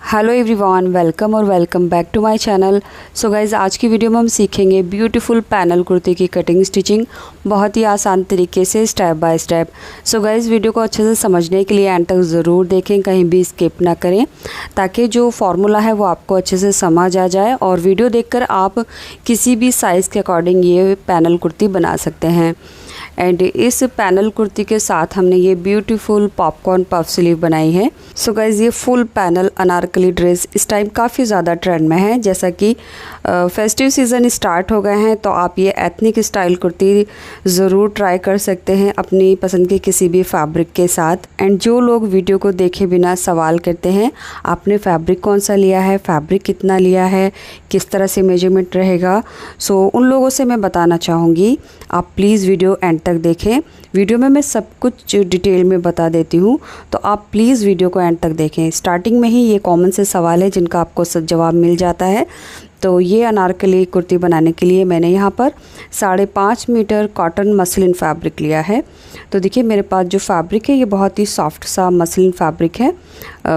Hello everyone, welcome back to my channel. So guys, आज की video में हम सीखेंगे ब्यूटीफुल पैनल कुर्ती की कटिंग स्टिचिंग बहुत ही आसान तरीके से step by step. So guys, video को अच्छे से समझने के लिए एंड तक ज़रूर देखें, कहीं भी स्किप ना करें, ताकि जो फार्मूला है वो आपको अच्छे से समझ आ जाए और वीडियो देखकर आप किसी भी साइज़ के अकॉर्डिंग ये पैनल कुर्ती बना सकते हैं। एंड इस पैनल कुर्ती के साथ हमने ये ब्यूटीफुल पॉपकॉर्न पफ स्लीव बनाई है। सो गाइज़, ये फुल पैनल अनारकली ड्रेस इस टाइम काफ़ी ज़्यादा ट्रेंड में है। जैसा कि फेस्टिव सीज़न स्टार्ट हो गए हैं, तो आप ये एथनिक स्टाइल कुर्ती ज़रूर ट्राई कर सकते हैं अपनी पसंद के किसी भी फैब्रिक के साथ। एंड जो लोग वीडियो को देखे बिना सवाल करते हैं आपने फैब्रिक कौन सा लिया है, फैब्रिक कितना लिया है, किस तरह से मेजरमेंट रहेगा, सो उन लोगों से मैं बताना चाहूँगी आप प्लीज़ वीडियो एंड तक देखें। वीडियो में मैं सब कुछ डिटेल में बता देती हूँ, तो आप प्लीज़ वीडियो को एंड तक देखें। स्टार्टिंग में ही ये कॉमन से सवाल है जिनका आपको सब जवाब मिल जाता है। तो ये अनारकली कुर्ती बनाने के लिए मैंने यहाँ पर 5.5 मीटर कॉटन मसलिन फैब्रिक लिया है। तो देखिए, मेरे पास जो फैब्रिक है ये बहुत ही सॉफ्ट सा मसलिन फैब्रिक है।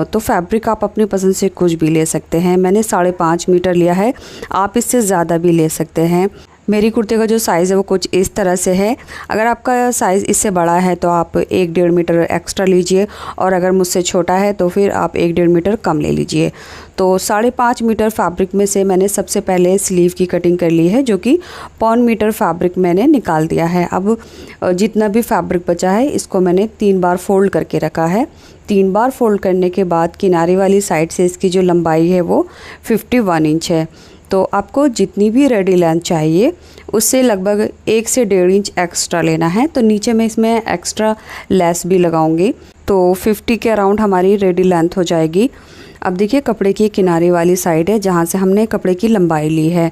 तो फैब्रिक आप अपनी पसंद से कुछ भी ले सकते हैं। मैंने 5.5 मीटर लिया है, आप इससे ज़्यादा भी ले सकते हैं। मेरी कुर्ती का जो साइज़ है वो कुछ इस तरह से है। अगर आपका साइज़ इससे बड़ा है तो आप 1-1.5 मीटर एक्स्ट्रा लीजिए, और अगर मुझसे छोटा है तो फिर आप 1-1.5 मीटर कम ले लीजिए। तो 5.5 मीटर फैब्रिक में से मैंने सबसे पहले स्लीव की कटिंग कर ली है, जो कि 1 मीटर फैब्रिक मैंने निकाल दिया है। अब जितना भी फैब्रिक बचा है इसको मैंने 3 बार फोल्ड करके रखा है। 3 बार फोल्ड करने के बाद किनारे वाली साइड से इसकी जो लंबाई है वो 51 इंच है। तो आपको जितनी भी रेडी लेंथ चाहिए उससे लगभग 1 से 1.5 इंच एक्स्ट्रा लेना है। तो नीचे में इसमें एक्स्ट्रा लेस भी लगाऊंगी, तो 50 के अराउंड हमारी रेडी लेंथ हो जाएगी। अब देखिए, कपड़े की किनारे वाली साइड है जहाँ से हमने कपड़े की लंबाई ली है।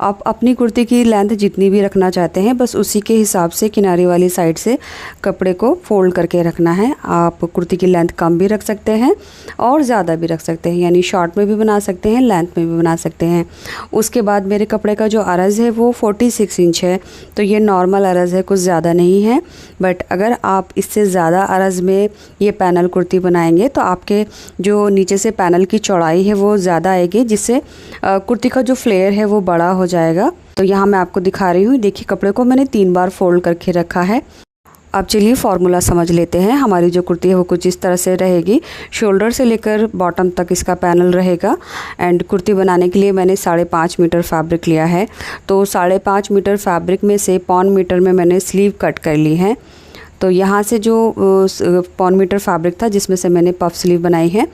आप अपनी कुर्ती की लेंथ जितनी भी रखना चाहते हैं बस उसी के हिसाब से किनारे वाली साइड से कपड़े को फोल्ड करके रखना है। आप कुर्ती की लेंथ कम भी रख सकते हैं और ज़्यादा भी रख सकते हैं, यानी शॉर्ट में भी बना सकते हैं, लेंथ में भी बना सकते हैं। उसके बाद मेरे कपड़े का जो अरज़ है वो 46 इंच है। तो ये नॉर्मल अरज़ है, कुछ ज़्यादा नहीं है। बट अगर आप इससे ज़्यादा अरज़ में ये पैनल कुर्ती बनाएंगे तो आपके जो नीचे से पैनल की चौड़ाई है वो ज़्यादा आएगी, जिससे कुर्ती का जो फ्लेयर है वो बड़ा हो जाएगा। तो यहाँ मैं आपको दिखा रही हूँ। देखिए, कपड़े को मैंने 3 बार फोल्ड करके रखा है। अब चलिए फार्मूला समझ लेते हैं। हमारी जो कुर्ती है वो कुछ इस तरह से रहेगी। शोल्डर से लेकर बॉटम तक इसका पैनल रहेगा। एंड कुर्ती बनाने के लिए मैंने 5.5 मीटर फैब्रिक लिया है। तो 5.5 मीटर फैब्रिक में से 1.25 मीटर में मैंने स्लीव कट कर ली है। तो यहाँ से जो 1.25 मीटर फैब्रिक था जिसमें से मैंने पफ स्लीव बनाई है,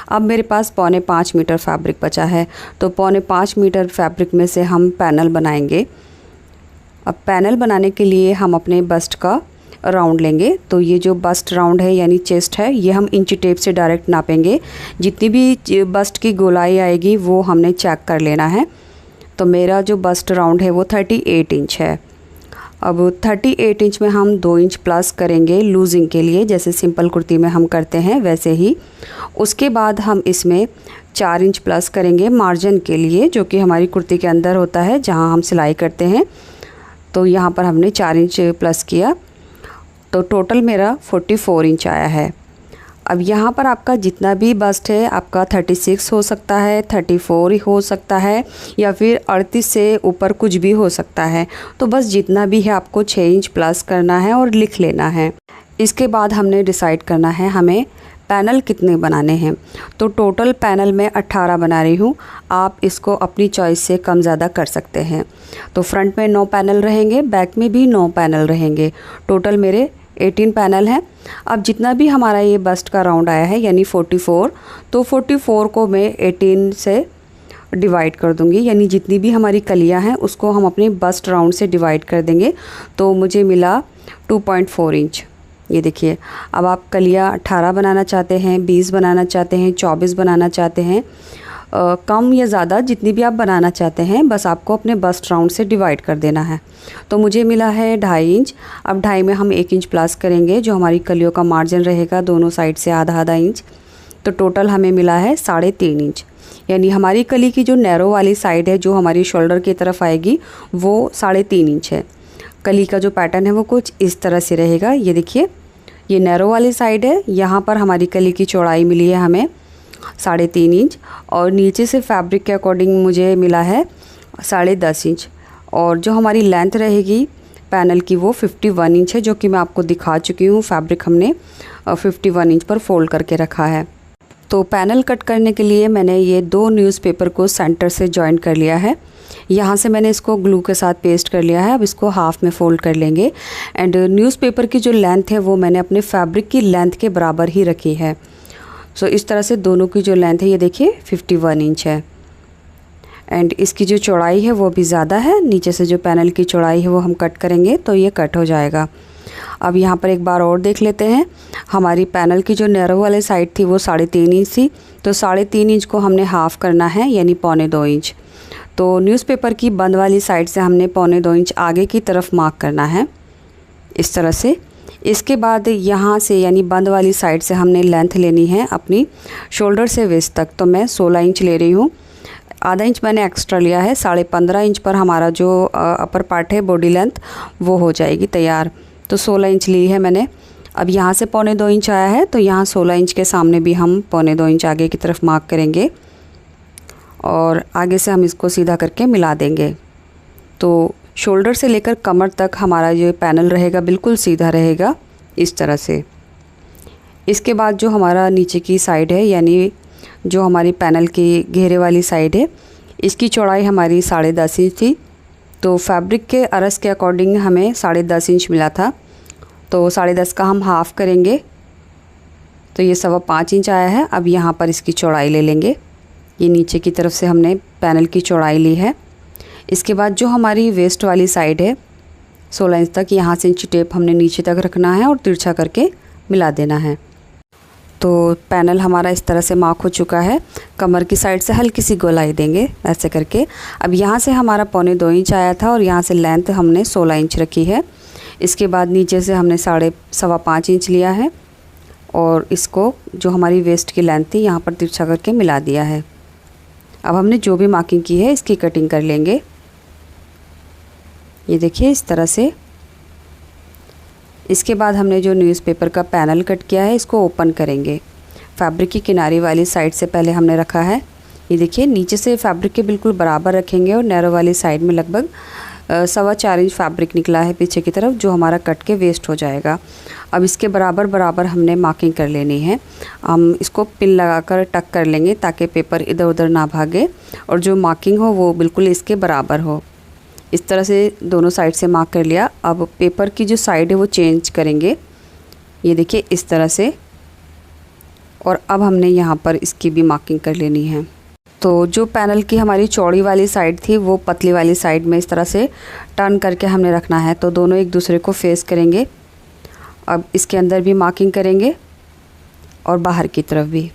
अब मेरे पास 4.25 मीटर फैब्रिक बचा है। तो 4.25 मीटर फैब्रिक में से हम पैनल बनाएंगे। अब पैनल बनाने के लिए हम अपने बस्ट का राउंड लेंगे। तो ये जो बस्ट राउंड है यानी चेस्ट है, ये हम इंची टेप से डायरेक्ट नापेंगे। जितनी भी बस्ट की गोलाई आएगी वो हमने चेक कर लेना है। तो मेरा जो बस्ट राउंड है वो 38 इंच है। अब 38 इंच में हम 2 इंच प्लस करेंगे लूजिंग के लिए, जैसे सिंपल कुर्ती में हम करते हैं वैसे ही। उसके बाद हम इसमें 4 इंच प्लस करेंगे मार्जिन के लिए, जो कि हमारी कुर्ती के अंदर होता है जहां हम सिलाई करते हैं। तो यहाँ पर हमने 4 इंच प्लस किया, तो टोटल मेरा 44 इंच आया है। अब यहाँ पर आपका जितना भी बस्ट है, आपका 36 हो सकता है, 34 हो सकता है, या फिर 38 से ऊपर कुछ भी हो सकता है। तो बस जितना भी है आपको 6 इंच प्लस करना है और लिख लेना है। इसके बाद हमने डिसाइड करना है हमें पैनल कितने बनाने हैं। तो टोटल पैनल मैं 18 बना रही हूँ। आप इसको अपनी चॉइस से कम ज़्यादा कर सकते हैं। तो फ्रंट में 9 पैनल रहेंगे, बैक में भी 9 पैनल रहेंगे। टोटल मेरे 18 पैनल हैं। अब जितना भी हमारा ये बस्ट का राउंड आया है यानी 44, तो 44 को मैं 18 से डिवाइड कर दूंगी, यानी जितनी भी हमारी कलियां हैं उसको हम अपने बस्ट राउंड से डिवाइड कर देंगे। तो मुझे मिला 2.4 इंच। ये देखिए, अब आप कलियां 18 बनाना चाहते हैं, 20 बनाना चाहते हैं, 24 बनाना चाहते हैं, कम या ज़्यादा जितनी भी आप बनाना चाहते हैं, बस आपको अपने बस्ट राउंड से डिवाइड कर देना है। तो मुझे मिला है 2.5 इंच। अब 2.5 में हम 1 इंच प्लस करेंगे, जो हमारी कलियों का मार्जिन रहेगा दोनों साइड से आधा इंच। तो टोटल हमें मिला है 3.5 इंच। यानी हमारी कली की जो नैरो वाली साइड है, जो हमारी शोल्डर की तरफ आएगी, वो 3.5 इंच है। कली का जो पैटर्न है वो कुछ इस तरह से रहेगा। ये देखिए, ये नैरो वाली साइड है। यहाँ पर हमारी कली की चौड़ाई मिली है हमें 3.5 इंच, और नीचे से फैब्रिक के अकॉर्डिंग मुझे मिला है 10.5 इंच, और जो हमारी लेंथ रहेगी पैनल की वो 51 इंच है, जो कि मैं आपको दिखा चुकी हूँ। फैब्रिक हमने 51 इंच पर फोल्ड करके रखा है। तो पैनल कट करने के लिए मैंने ये 2 न्यूज़पेपर को सेंटर से जॉइन कर लिया है। यहाँ से मैंने इसको ग्लू के साथ पेस्ट कर लिया है। अब इसको हाफ में फोल्ड कर लेंगे, एंड न्यूज़पेपर की जो लेंथ है वो मैंने अपने फैब्रिक की लेंथ के बराबर ही रखी है। सो इस तरह से दोनों की जो लेंथ है ये देखिए 51 इंच है, एंड इसकी जो चौड़ाई है वो भी ज़्यादा है। नीचे से जो पैनल की चौड़ाई है वो हम कट करेंगे तो ये कट हो जाएगा। अब यहाँ पर एक बार और देख लेते हैं। हमारी पैनल की जो नैरो वाली साइड थी वो 3.5 इंच थी, तो 3.5 इंच को हमने हाफ़ करना है, यानी 1.25 इंच। तो न्यूज़पेपर की बंद वाली साइड से हमने 1.25 इंच आगे की तरफ मार्क करना है, इस तरह से। इसके बाद यहाँ से यानी बंद वाली साइड से हमने लेंथ लेनी है अपनी शोल्डर से वेस्ट तक। तो मैं 16 इंच ले रही हूँ, आधा इंच मैंने एक्स्ट्रा लिया है। 15.5 इंच पर हमारा जो अपर पार्ट है बॉडी लेंथ वो हो जाएगी तैयार। तो 16 इंच ली है मैंने। अब यहाँ से 1.25 इंच आया है, तो यहाँ 16 इंच के सामने भी हम 1.25 इंच आगे की तरफ मार्क करेंगे, और आगे से हम इसको सीधा करके मिला देंगे। तो शोल्डर से लेकर कमर तक हमारा ये पैनल रहेगा बिल्कुल सीधा रहेगा, इस तरह से। इसके बाद जो हमारा नीचे की साइड है, यानी जो हमारी पैनल की घेरे वाली साइड है, इसकी चौड़ाई हमारी 10.5 इंच थी। तो फैब्रिक के अरस के अकॉर्डिंग हमें 10.5 इंच मिला था, तो 10.5 का हम हाफ़ करेंगे, तो ये 5.25 इंच आया है। अब यहाँ पर इसकी चौड़ाई ले लेंगे। ये नीचे की तरफ से हमने पैनल की चौड़ाई ली है। इसके बाद जो हमारी वेस्ट वाली साइड है 16 इंच तक, यहाँ से इंची टेप हमने नीचे तक रखना है और तिरछा करके मिला देना है। तो पैनल हमारा इस तरह से मार्क हो चुका है। कमर की साइड से हल्की सी गोलाई देंगे ऐसे करके। अब यहाँ से हमारा 1.25 इंच आया था, और यहाँ से लेंथ हमने 16 इंच रखी है। इसके बाद नीचे से हमने 5.25 इंच लिया है, और इसको जो हमारी वेस्ट की लेंथ थी यहाँ पर तिरछा करके मिला दिया है। अब हमने जो भी मार्किंग की है इसकी कटिंग कर लेंगे। ये देखिए इस तरह से। इसके बाद हमने जो न्यूज़पेपर का पैनल कट किया है इसको ओपन करेंगे। फैब्रिक की किनारे वाली साइड से पहले हमने रखा है। ये देखिए नीचे से फैब्रिक के बिल्कुल बराबर रखेंगे, और नैरो वाली साइड में लगभग 4.25 इंच फैब्रिक निकला है पीछे की तरफ, जो हमारा कट के वेस्ट हो जाएगा। अब इसके बराबर बराबर हमने मार्किंग कर लेनी है। हम इसको पिन लगाकर टक कर लेंगे ताकि पेपर इधर उधर ना भागे, और जो मार्किंग हो वो बिल्कुल इसके बराबर हो। इस तरह से दोनों साइड से मार्क कर लिया। अब पेपर की जो साइड है वो चेंज करेंगे, ये देखिए इस तरह से। और अब हमने यहाँ पर इसकी भी मार्किंग कर लेनी है। तो जो पैनल की हमारी चौड़ी वाली साइड थी वो पतली वाली साइड में इस तरह से टर्न करके हमने रखना है, तो दोनों एक दूसरे को फेस करेंगे। अब इसके अंदर भी मार्किंग करेंगे और बाहर की तरफ भी।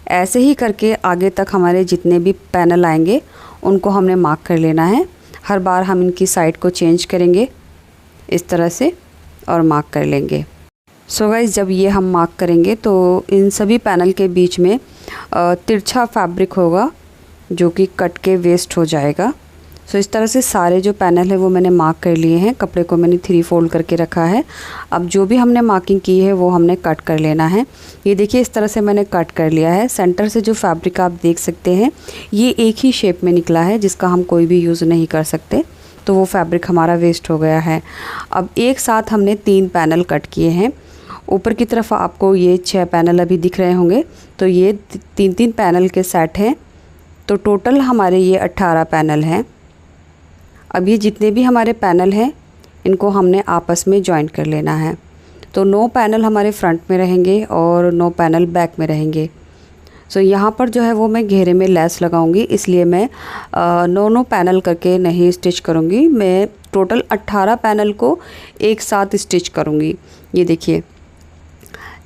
ऐसे ही करके आगे तक हमारे जितने भी पैनल आएंगे उनको हमने मार्क कर लेना है। हर बार हम इनकी साइड को चेंज करेंगे इस तरह से और मार्क कर लेंगे। सो गाइस, जब ये हम मार्क करेंगे तो इन सभी पैनल के बीच में तिरछा फैब्रिक होगा जो कि कट के वेस्ट हो जाएगा। सो इस तरह से सारे जो पैनल है वो मैंने मार्क कर लिए हैं। कपड़े को मैंने 3 फोल्ड करके रखा है। अब जो भी हमने मार्किंग की है वो हमने कट कर लेना है। ये देखिए इस तरह से मैंने कट कर लिया है। सेंटर से जो फैब्रिक आप देख सकते हैं ये एक ही शेप में निकला है जिसका हम कोई भी यूज़ नहीं कर सकते, तो वो फैब्रिक हमारा वेस्ट हो गया है। अब एक साथ हमने 3 पैनल कट किए हैं। ऊपर की तरफ आपको ये 6 पैनल अभी दिख रहे होंगे, तो ये 3-3 पैनल के सेट हैं। तो टोटल हमारे ये 18 पैनल हैं। अब ये जितने भी हमारे पैनल हैं इनको हमने आपस में जॉइन कर लेना है। तो 9 पैनल हमारे फ्रंट में रहेंगे और 9 पैनल बैक में रहेंगे। सो यहाँ पर जो है वो मैं घेरे में लेस लगाऊंगी, इसलिए मैं 9 पैनल करके नहीं स्टिच करूँगी। मैं टोटल 18 पैनल को एक साथ स्टिच करूँगी। ये देखिए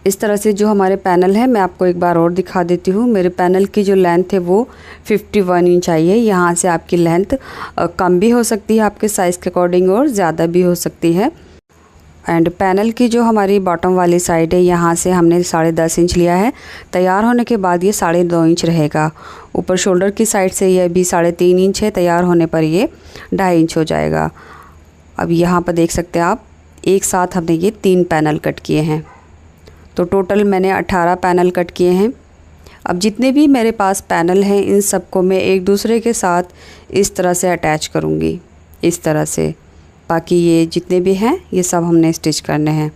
इस तरह से जो हमारे पैनल है, मैं आपको एक बार और दिखा देती हूँ। मेरे पैनल की जो लेंथ है वो 51 इंच आई है। यहाँ से आपकी लेंथ कम भी हो सकती है आपके साइज़ के अकॉर्डिंग और ज़्यादा भी हो सकती है। एंड पैनल की जो हमारी बॉटम वाली साइड है यहाँ से हमने 10.5 इंच लिया है। तैयार होने के बाद ये 2.5 इंच रहेगा। ऊपर शोल्डर की साइड से ये भी 3.5 इंच है। तैयार होने पर ये 2.5 इंच हो जाएगा। अब यहाँ पर देख सकते हैं आप, एक साथ हमने ये 3 पैनल कट किए हैं। तो टोटल मैंने 18 पैनल कट किए हैं। अब जितने भी मेरे पास पैनल हैं इन सबको मैं एक दूसरे के साथ इस तरह से अटैच करूँगी, इस तरह से। बाकी ये जितने भी हैं ये सब हमने स्टिच करने हैं।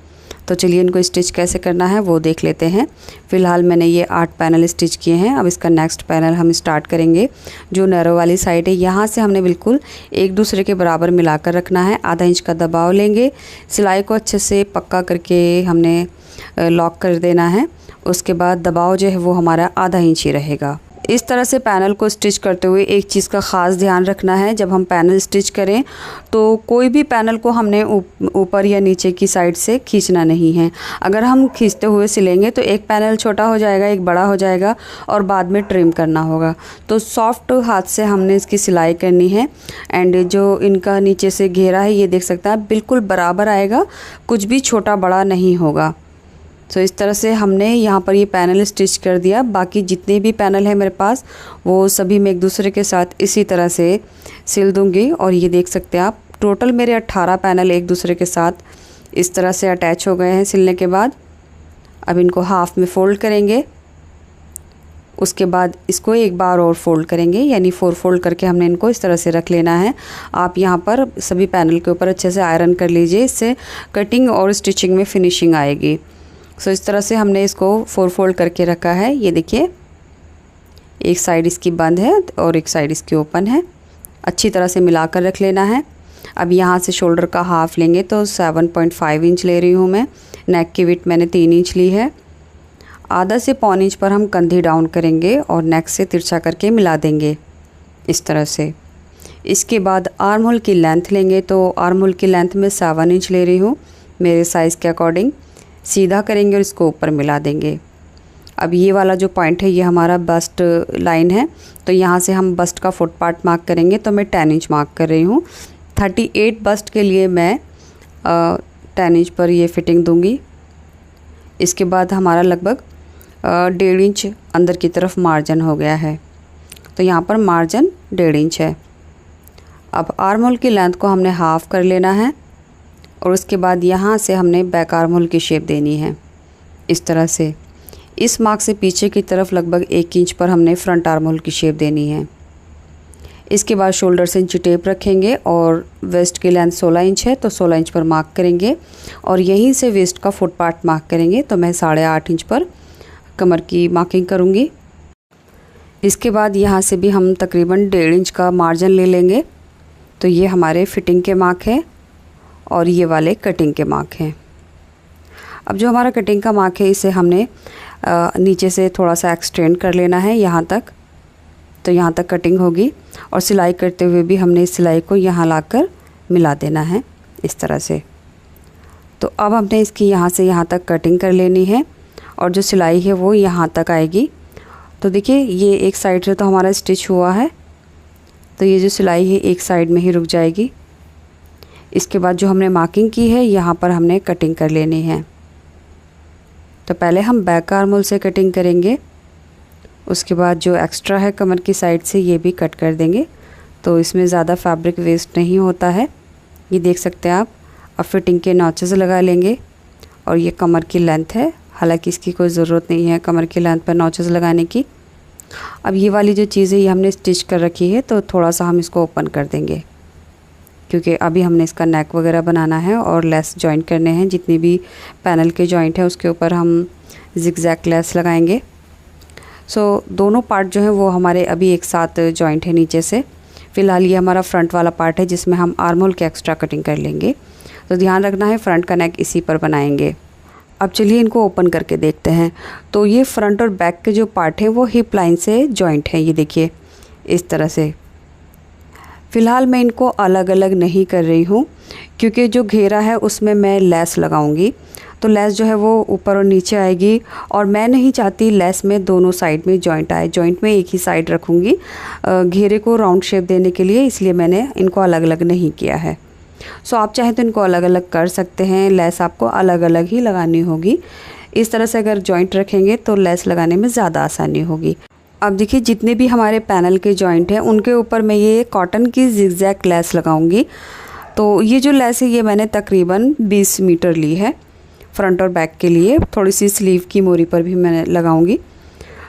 तो चलिए इनको स्टिच कैसे करना है वो देख लेते हैं। फ़िलहाल मैंने ये 8 पैनल स्टिच किए हैं। अब इसका नेक्स्ट पैनल हम स्टार्ट करेंगे। जो नैरो वाली साइड है यहाँ से हमने बिल्कुल एक दूसरे के बराबर मिलाकर रखना है। आधा इंच का दबाव लेंगे, सिलाई को अच्छे से पक्का करके हमने लॉक कर देना है। उसके बाद दबाव जो है वो हमारा आधा इंच ही रहेगा। इस तरह से पैनल को स्टिच करते हुए एक चीज़ का ख़ास ध्यान रखना है, जब हम पैनल स्टिच करें तो कोई भी पैनल को हमने ऊपर या नीचे की साइड से खींचना नहीं है। अगर हम खींचते हुए सिलेंगे तो एक पैनल छोटा हो जाएगा, एक बड़ा हो जाएगा और बाद में ट्रिम करना होगा। तो सॉफ्ट हाथ से हमने इसकी सिलाई करनी है। एंड जो इनका नीचे से घेरा है ये देख सकते हैं बिल्कुल बराबर आएगा, कुछ भी छोटा बड़ा नहीं होगा। तो इस तरह से हमने यहाँ पर ये पैनल स्टिच कर दिया। बाकी जितने भी पैनल हैं मेरे पास वो सभी मैं एक दूसरे के साथ इसी तरह से सिल दूँगी। और ये देख सकते हैं आप टोटल मेरे 18 पैनल एक दूसरे के साथ इस तरह से अटैच हो गए हैं सिलने के बाद। अब इनको हाफ़ में फ़ोल्ड करेंगे, उसके बाद इसको एक बार और फ़ोल्ड करेंगे, यानी 4 फोल्ड करके हमने इनको इस तरह से रख लेना है। आप यहाँ पर सभी पैनल के ऊपर अच्छे से आयरन कर लीजिए, इससे कटिंग और स्टिचिंग में फिनिशिंग आएगी। सो इस तरह से हमने इसको 4 फोल्ड करके रखा है। ये देखिए एक साइड इसकी बंद है और एक साइड इसकी ओपन है। अच्छी तरह से मिलाकर रख लेना है। अब यहाँ से शोल्डर का हाफ़ लेंगे तो 7.5 इंच ले रही हूँ मैं। नेक की विड्थ मैंने 3 इंच ली है। आधा से पौन इंच पर हम कंधी डाउन करेंगे और नेक से तिरछा करके मिला देंगे इस तरह से। इसके बाद आर्म होल की लेंथ लेंगे तो आर्म होल की लेंथ में 7 इंच ले रही हूँ मेरे साइज़ के अकॉर्डिंग। सीधा करेंगे और इसको ऊपर मिला देंगे। अब ये वाला जो पॉइंट है ये हमारा बस्ट लाइन है, तो यहाँ से हम बस्ट का फुट पार्ट मार्क करेंगे। तो मैं 10 इंच मार्क कर रही हूँ। 38 बस्ट के लिए मैं 10 इंच पर ये फिटिंग दूँगी। इसके बाद हमारा लगभग 1.5 इंच अंदर की तरफ मार्जिन हो गया है, तो यहाँ पर मार्जिन 1.5 इंच है। अब आर्म होल की लेंथ को हमने हाफ़ कर लेना है और उसके बाद यहाँ से हमने बैक आर्म होल की शेप देनी है इस तरह से। इस मार्क से पीछे की तरफ लगभग 1 इंच पर हमने फ्रंट आर्म होल की शेप देनी है। इसके बाद शोल्डर से इंची टेप रखेंगे और वेस्ट की लेंथ 16 इंच है तो 16 इंच पर मार्क करेंगे और यहीं से वेस्ट का फुट पार्ट मार्क करेंगे। तो मैं 8.5 इंच पर कमर की मार्किंग करूँगी। इसके बाद यहाँ से भी हम तकरीबन 1.5 इंच का मार्जिन ले लेंगे। तो ये हमारे फिटिंग के मार्क हैं और ये वाले कटिंग के मार्क हैं। अब जो हमारा कटिंग का मार्क है इसे हमने नीचे से थोड़ा सा एक्सटेंड कर लेना है यहाँ तक, तो यहाँ तक कटिंग होगी। और सिलाई करते हुए भी हमने इस सिलाई को यहाँ लाकर मिला देना है इस तरह से। तो अब हमने इसकी यहाँ से यहाँ तक कटिंग कर लेनी है और जो सिलाई है वो यहाँ तक आएगी। तो देखिए ये एक साइड से तो हमारा स्टिच हुआ है, तो ये जो सिलाई है एक साइड में ही रुक जाएगी। इसके बाद जो हमने मार्किंग की है यहाँ पर हमने कटिंग कर लेनी है। तो पहले हम बैक आर्म होल से कटिंग करेंगे, उसके बाद जो एक्स्ट्रा है कमर की साइड से ये भी कट कर देंगे। तो इसमें ज़्यादा फैब्रिक वेस्ट नहीं होता है, ये देख सकते हैं आप। अब फिटिंग के नॉचेस लगा लेंगे और ये कमर की लेंथ है, हालांकि इसकी कोई ज़रूरत नहीं है कमर की लेंथ पर नॉचेस लगाने की। अब ये वाली जो चीज़ है ये हमने स्टिच कर रखी है, तो थोड़ा सा हम इसको ओपन कर देंगे क्योंकि अभी हमने इसका नेक वगैरह बनाना है और लेस जॉइंट करने हैं। जितनी भी पैनल के जॉइंट है उसके ऊपर हम जिगजैग लेस लगाएंगे। सो दोनों पार्ट जो है वो हमारे अभी एक साथ जॉइंट है नीचे से। फ़िलहाल ये हमारा फ्रंट वाला पार्ट है जिसमें हम आर्म होल के एक्स्ट्रा कटिंग कर लेंगे। तो ध्यान रखना है फ्रंट का नेक इसी पर बनाएंगे। अब चलिए इनको ओपन करके देखते हैं। तो ये फ्रंट और बैक के जो पार्ट है वो हिप लाइन से जॉइंट है, ये देखिए इस तरह से। फ़िलहाल मैं इनको अलग अलग नहीं कर रही हूँ क्योंकि जो घेरा है उसमें मैं लेस लगाऊंगी, तो लेस जो है वो ऊपर और नीचे आएगी और मैं नहीं चाहती लेस में दोनों साइड में जॉइंट आए। जॉइंट में एक ही साइड रखूँगी घेरे को राउंड शेप देने के लिए, इसलिए मैंने इनको अलग अलग नहीं किया है। सो आप चाहें तो इनको अलग अलग कर सकते हैं, लेस आपको अलग अलग ही लगानी होगी। इस तरह से अगर जॉइंट रखेंगे तो लेस लगाने में ज़्यादा आसानी होगी। अब देखिए जितने भी हमारे पैनल के जॉइंट हैं उनके ऊपर मैं ये कॉटन की जिगजैग लेस लगाऊंगी। तो ये जो लेस है ये मैंने तकरीबन 20 मीटर ली है फ्रंट और बैक के लिए। थोड़ी सी स्लीव की मोरी पर भी मैं लगाऊंगी।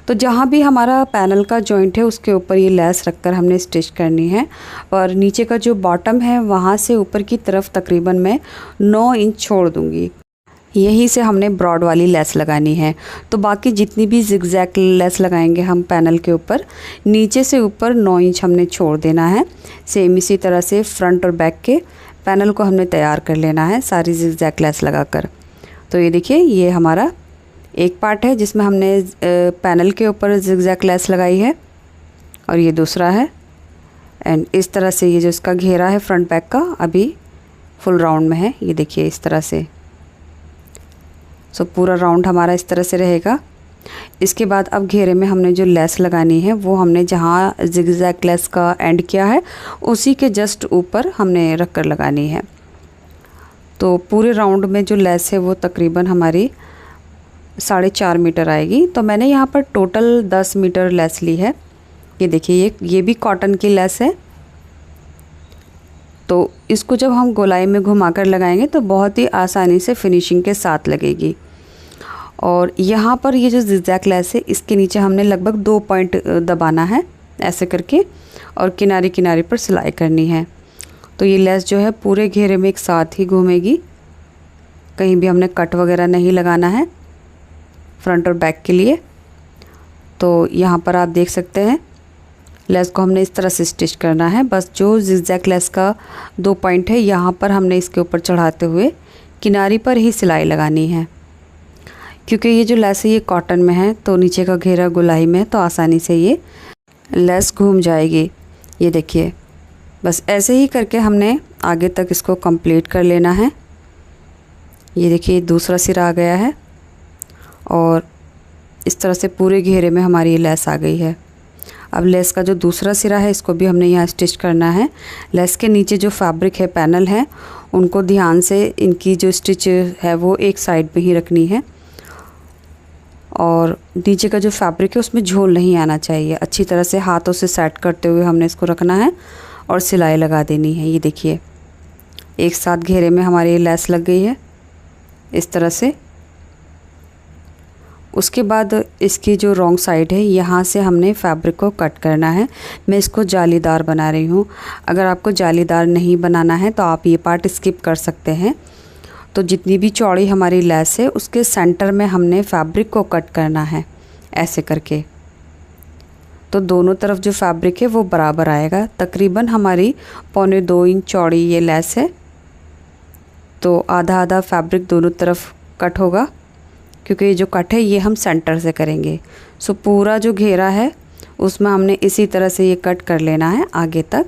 तो जहाँ भी हमारा पैनल का जॉइंट है उसके ऊपर ये लेस रखकर हमने स्टिच करनी है। और नीचे का जो बॉटम है वहाँ से ऊपर की तरफ तकरीबन मैं 9 इंच छोड़ दूँगी। यहीं से हमने ब्रॉड वाली लेस लगानी है। तो बाकी जितनी भी जिगजैग लेस लगाएंगे हम पैनल के ऊपर, नीचे से ऊपर 9 इंच हमने छोड़ देना है। सेम इसी तरह से फ्रंट और बैक के पैनल को हमने तैयार कर लेना है सारी जिगजैग लेस लगाकर। तो ये देखिए, ये हमारा एक पार्ट है जिसमें हमने पैनल के ऊपर जिगजैग लेस लगाई है, और ये दूसरा है। एंड इस तरह से ये जो इसका घेरा है फ्रंट बैक का अभी फुल राउंड में है, ये देखिए इस तरह से। सो पूरा राउंड हमारा इस तरह से रहेगा। इसके बाद अब घेरे में हमने जो लेस लगानी है वो हमने जहाँ जिगजैग लेस का एंड किया है उसी के जस्ट ऊपर हमने रख कर लगानी है। तो पूरे राउंड में जो लेस है वो तकरीबन हमारी 4.5 मीटर आएगी। तो मैंने यहाँ पर टोटल 10 मीटर लेस ली है। ये देखिए, ये भी कॉटन की लेस है। तो इसको जब हम गोलाई में घुमाकर लगाएंगे तो बहुत ही आसानी से फिनिशिंग के साथ लगेगी। और यहाँ पर ये जो जिगजैग लेस है इसके नीचे हमने लगभग 2 पॉइंट दबाना है ऐसे करके, और किनारे किनारे पर सिलाई करनी है। तो ये लेस जो है पूरे घेरे में एक साथ ही घूमेगी, कहीं भी हमने कट वगैरह नहीं लगाना है फ्रंट और बैक के लिए। तो यहाँ पर आप देख सकते हैं लेस को हमने इस तरह से स्टिच करना है। बस जो जिगजैग लेस का 2 पॉइंट है यहाँ पर हमने इसके ऊपर चढ़ाते हुए किनारी पर ही सिलाई लगानी है। क्योंकि ये जो लेस है ये कॉटन में है तो नीचे का घेरा गोलाई में है, तो आसानी से ये लेस घूम जाएगी। ये देखिए, बस ऐसे ही करके हमने आगे तक इसको कंप्लीट कर लेना है। ये देखिए, दूसरा सिरा आ गया है और इस तरह से पूरे घेरे में हमारी ये लेस आ गई है। अब लेस का जो दूसरा सिरा है इसको भी हमने यहाँ स्टिच करना है। लेस के नीचे जो फैब्रिक है, पैनल है, उनको ध्यान से इनकी जो स्टिच है वो एक साइड पे ही रखनी है, और नीचे का जो फैब्रिक है उसमें झोल नहीं आना चाहिए। अच्छी तरह से हाथों से सेट करते हुए हमने इसको रखना है और सिलाई लगा देनी है। ये देखिए, एक साथ घेरे में हमारी लेस लग गई है इस तरह से। उसके बाद इसकी जो रॉन्ग साइड है यहाँ से हमने फैब्रिक को कट करना है। मैं इसको जालीदार बना रही हूँ। अगर आपको जालीदार नहीं बनाना है तो आप ये पार्ट स्किप कर सकते हैं। तो जितनी भी चौड़ी हमारी लेस है उसके सेंटर में हमने फैब्रिक को कट करना है ऐसे करके। तो दोनों तरफ जो फैब्रिक है वो बराबर आएगा। तकरीबन हमारी 1.25 इंच चौड़ी ये लेस है, तो आधा आधा फैब्रिक दोनों तरफ कट होगा, क्योंकि ये जो कट है ये हम सेंटर से करेंगे। सो पूरा जो घेरा है उसमें हमने इसी तरह से ये कट कर लेना है आगे तक।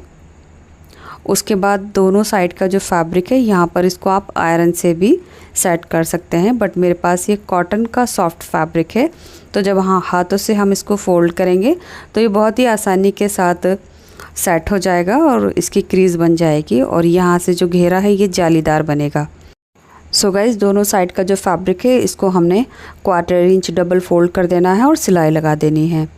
उसके बाद दोनों साइड का जो फैब्रिक है यहाँ पर इसको आप आयरन से भी सेट कर सकते हैं, बट मेरे पास ये कॉटन का सॉफ्ट फैब्रिक है, तो जब हाथों से हम इसको फोल्ड करेंगे तो ये बहुत ही आसानी के साथ सेट हो जाएगा और इसकी क्रीज़ बन जाएगी, और यहाँ से जो घेरा है ये जालीदार बनेगा। सो गाइस, दोनों साइड का जो फैब्रिक है इसको हमने 1/4 इंच डबल फोल्ड कर देना है और सिलाई लगा देनी है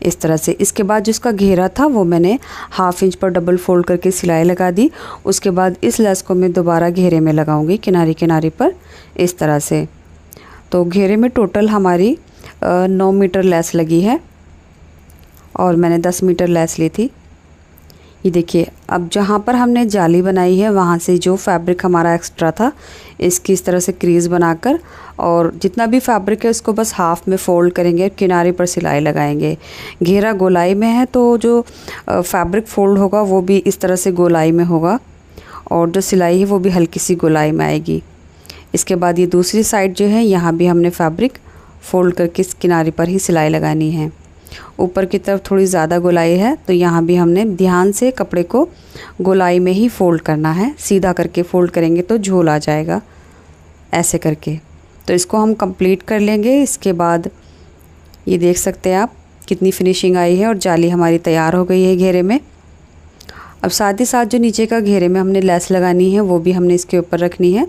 इस तरह से। इसके बाद जिसका घेरा था वो मैंने 1/2 इंच पर डबल फोल्ड करके सिलाई लगा दी। उसके बाद इस लेस को मैं दोबारा घेरे में लगाऊंगी किनारे किनारे पर इस तरह से। तो घेरे में टोटल हमारी 9 मीटर लेस लगी है और मैंने 10 मीटर लेस ली थी। ये देखिए, अब जहाँ पर हमने जाली बनाई है वहाँ से जो फैब्रिक हमारा एक्स्ट्रा था इसकी इस तरह से क्रीज़ बनाकर, और जितना भी फैब्रिक है इसको बस हाफ में फ़ोल्ड करेंगे, किनारे पर सिलाई लगाएंगे। घेरा गोलाई में है तो जो फैब्रिक फ़ोल्ड होगा वो भी इस तरह से गोलाई में होगा, और जो सिलाई है वो भी हल्की सी गोलाई में आएगी। इसके बाद ये दूसरी साइड जो है यहाँ भी हमने फैब्रिक फ़ोल्ड करके इस किनारे पर ही सिलाई लगानी है। ऊपर की तरफ थोड़ी ज़्यादा गोलाई है तो यहाँ भी हमने ध्यान से कपड़े को गोलाई में ही फ़ोल्ड करना है। सीधा करके फ़ोल्ड करेंगे तो झोल आ जाएगा ऐसे करके। तो इसको हम कंप्लीट कर लेंगे। इसके बाद ये देख सकते हैं आप कितनी फिनिशिंग आई है और जाली हमारी तैयार हो गई है घेरे में। अब साथ ही साथ जो नीचे का घेरे में हमने लेस लगानी है वो भी हमने इसके ऊपर रखनी है।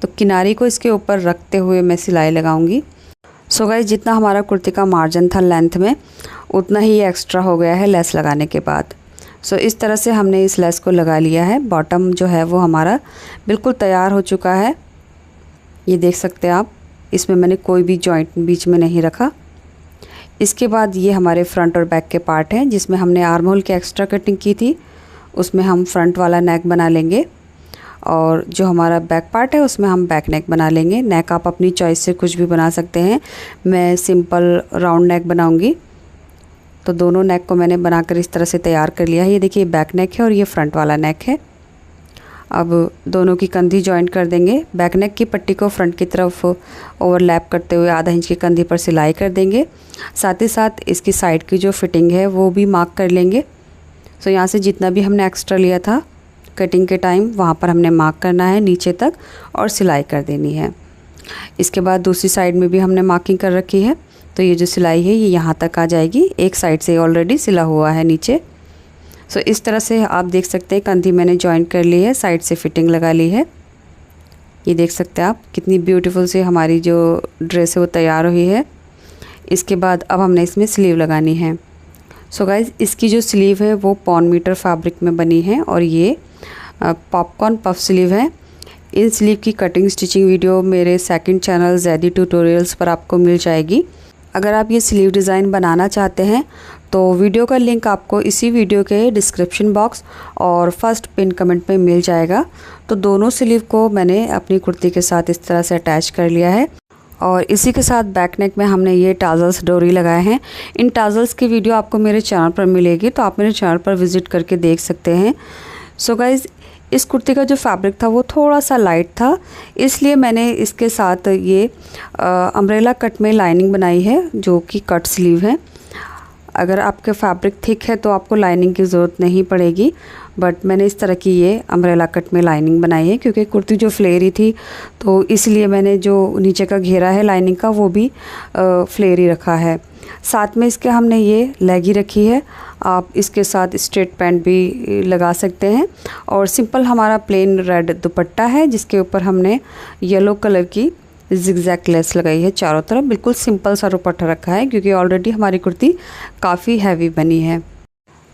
तो किनारे को इसके ऊपर रखते हुए मैं सिलाई लगाऊंगी। सो गाइस, जितना हमारा कुर्ती का मार्जिन था लेंथ में उतना ही एक्स्ट्रा हो गया है लेस लगाने के बाद। सो इस तरह से हमने इस लेस को लगा लिया है। बॉटम जो है वो हमारा बिल्कुल तैयार हो चुका है। ये देख सकते हैं आप, इसमें मैंने कोई भी जॉइंट बीच में नहीं रखा। इसके बाद ये हमारे फ्रंट और बैक के पार्ट हैं, जिसमें हमने आर्म होल की एक्स्ट्रा कटिंग की थी, उसमें हम फ्रंट वाला नेक बना लेंगे। और जो हमारा बैक पार्ट है उसमें हम बैक नेक बना लेंगे। नेक आप अपनी चॉइस से कुछ भी बना सकते हैं। मैं सिंपल राउंड नेक बनाऊंगी। तो दोनों नेक को मैंने बनाकर इस तरह से तैयार कर लिया है। ये देखिए बैक नेक है और ये फ्रंट वाला नेक है। अब दोनों की कंधी जॉइंट कर देंगे। बैक नेक की पट्टी को फ्रंट की तरफ ओवरलैप करते हुए आधा इंच की कंधी पर सिलाई कर देंगे। साथ ही साथ इसकी साइड की जो फिटिंग है वो भी मार्क कर लेंगे। सो यहाँ से जितना भी हमने एक्स्ट्रा लिया था कटिंग के टाइम, वहाँ पर हमने मार्क करना है नीचे तक और सिलाई कर देनी है। इसके बाद दूसरी साइड में भी हमने मार्किंग कर रखी है। तो ये जो सिलाई है ये यहाँ तक आ जाएगी। एक साइड से ऑलरेडी सिला हुआ है नीचे। सो इस तरह से आप देख सकते हैं कंधी मैंने जॉइंट कर ली है, साइड से फिटिंग लगा ली है। ये देख सकते हैं आप कितनी ब्यूटीफुल से हमारी जो ड्रेस है वो तैयार हुई है। इसके बाद अब हमने इसमें स्लीव लगानी है। सो गाइज़ इसकी जो स्लीव है वो पॉन मीटर फैब्रिक में बनी है और ये पॉपकॉर्न पफ स्लीव है। इन स्लीव की कटिंग स्टिचिंग वीडियो मेरे सेकंड चैनल जैदी ट्यूटोरियल्स पर आपको मिल जाएगी। अगर आप ये स्लीव डिज़ाइन बनाना चाहते हैं तो वीडियो का लिंक आपको इसी वीडियो के डिस्क्रिप्शन बॉक्स और फर्स्ट पिन कमेंट में मिल जाएगा। तो दोनों स्लीव को मैंने अपनी कुर्ती के साथ इस तरह से अटैच कर लिया है और इसी के साथ बैक नेक में हमने ये टाजल्स डोरी लगाए हैं। इन टाजल्स की वीडियो आपको मेरे चैनल पर मिलेगी, तो आप मेरे चैनल पर विज़िट करके देख सकते हैं। सो गाइज़ इस कुर्ती का जो फैब्रिक था वो थोड़ा सा लाइट था, इसलिए मैंने इसके साथ ये अम्ब्रेला कट में लाइनिंग बनाई है जो कि कट स्लीव है। अगर आपके फैब्रिक थिक है तो आपको लाइनिंग की ज़रूरत नहीं पड़ेगी, बट मैंने इस तरह की ये अम्ब्रेला कट में लाइनिंग बनाई है क्योंकि कुर्ती जो फ्लेयरी थी तो इसलिए मैंने जो नीचे का घेरा है लाइनिंग का वो भी फ्लेयरी रखा है। साथ में इसके हमने ये लेगी रखी है। आप इसके साथ स्ट्रेट पैंट भी लगा सकते हैं और सिंपल हमारा प्लेन रेड दुपट्टा है जिसके ऊपर हमने येलो कलर की जिगजैग लेस लगाई है चारों तरफ। बिल्कुल सिंपल सा दुपट्टा रखा है क्योंकि ऑलरेडी हमारी कुर्ती काफ़ी हैवी बनी है।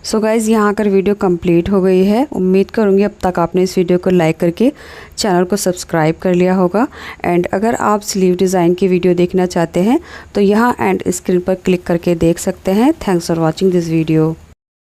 सो गाइज़ यहाँ कर वीडियो कंप्लीट हो गई है। उम्मीद करूँगी अब तक आपने इस वीडियो को लाइक करके चैनल को सब्सक्राइब कर लिया होगा। एंड अगर आप स्लीव डिज़ाइन की वीडियो देखना चाहते हैं तो यहाँ एंड स्क्रीन पर क्लिक करके देख सकते हैं। Thanks for watching this video.